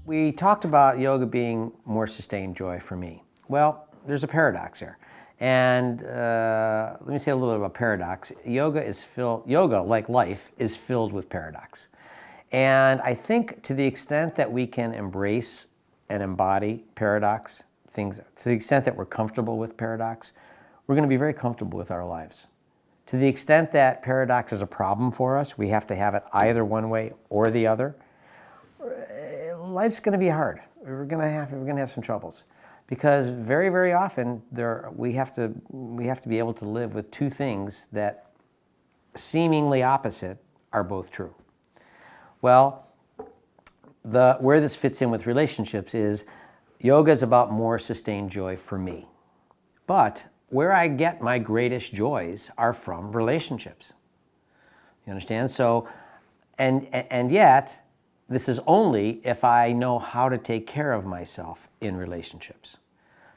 We talked about yoga being more sustained joy for me. Well, there's a paradox here. And let me say a little bit about paradox. Yoga, like life, is filled with paradox. And I think to the extent that we can embrace and embody paradox, to the extent that we're comfortable with paradox, we're going to be very comfortable with our lives. To the extent that paradox is a problem for us, we have to have it either one way or the other, life's going to be hard. We're going to have some troubles. Because very, very often we have to be able to live with two things that seemingly opposite are both true. Well, where this fits in with relationships is yoga is about more sustained joy for me. But where I get my greatest joys are from relationships. You understand? So, and yet, this is only if I know how to take care of myself in relationships.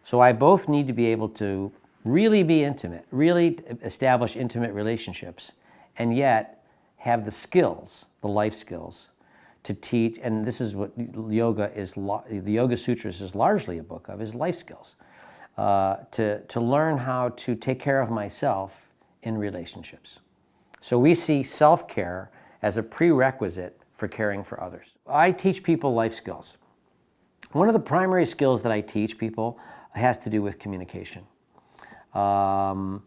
So I both need to be able to really be intimate, really establish intimate relationships, and yet have the skills, the life skills, to teach, and this is what yoga is, the Yoga Sutras is largely a book of, is life skills. To learn how to take care of myself in relationships. So we see self-care as a prerequisite for caring for others. I teach people life skills. One of the primary skills that I teach people has to do with communication. And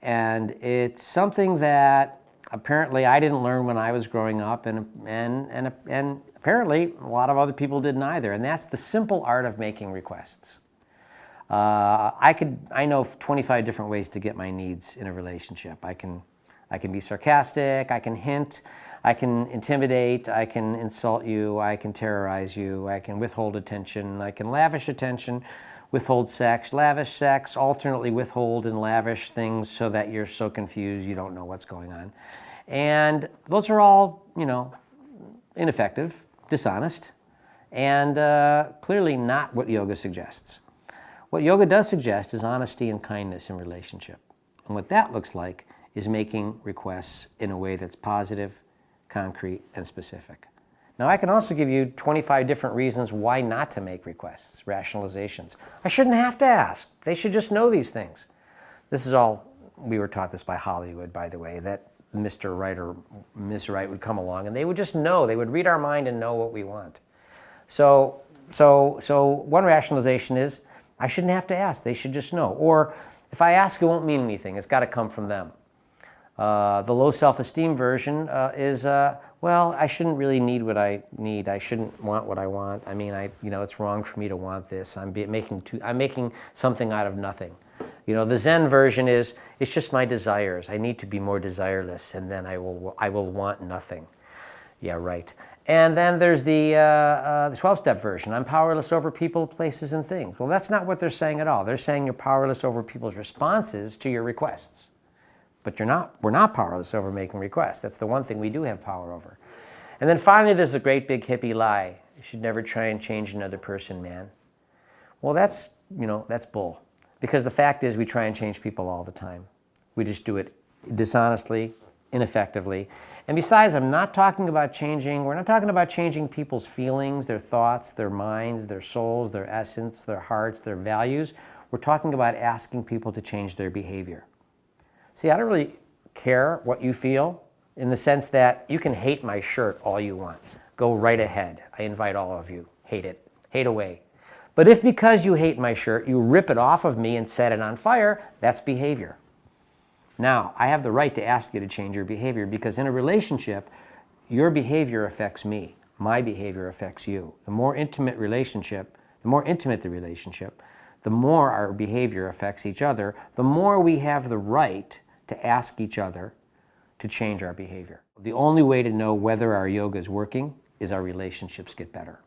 it's something that apparently I didn't learn when I was growing up, and apparently a lot of other people didn't either, and that's the simple art of making requests. I know 25 different ways to get my needs in a relationship. I can be sarcastic, I can hint, I can intimidate, I can insult you, I can terrorize you, I can withhold attention, I can lavish attention, withhold sex, lavish sex, alternately withhold and lavish things so that you're so confused you don't know what's going on. And those are all, ineffective, dishonest, and clearly not what yoga suggests. What yoga does suggest is honesty and kindness in relationship. And what that looks like is making requests in a way that's positive, concrete, and specific. Now, I can also give you 25 different reasons why not to make requests, rationalizations. I shouldn't have to ask. They should just know these things. This is all, we were taught this by Hollywood, by the way, that Mr. Right or Ms. Right would come along and they would just know. They would read our mind and know what we want. So one rationalization is, I shouldn't have to ask. They should just know. Or if I ask, it won't mean anything. It's got to come from them. The low self-esteem version is, well, I shouldn't really need what I need. I shouldn't want what I want. I mean, it's wrong for me to want this. I'm making something out of nothing. The Zen version is, it's just my desires. I need to be more desireless, and then I will want nothing. Yeah, right. And then there's the 12-step version. I'm powerless over people, places, and things. Well, that's not what they're saying at all. They're saying you're powerless over people's responses to your requests. But we're not powerless over making requests. That's the one thing we do have power over. And then finally, there's a great big hippie lie. You should never try and change another person, man. Well, that's bull. Because the fact is we try and change people all the time. We just do it dishonestly, ineffectively. And besides, we're not talking about changing people's feelings, their thoughts, their minds, their souls, their essence, their hearts, their values. We're talking about asking people to change their behavior. See, I don't really care what you feel in the sense that you can hate my shirt all you want. Go right ahead. I invite all of you. Hate it. Hate away. But if because you hate my shirt, you rip it off of me and set it on fire, that's behavior. Now, I have the right to ask you to change your behavior because in a relationship, your behavior affects me. My behavior affects you. The more intimate the relationship, the more our behavior affects each other, the more we have the right to ask each other to change our behavior. The only way to know whether our yoga is working is our relationships get better.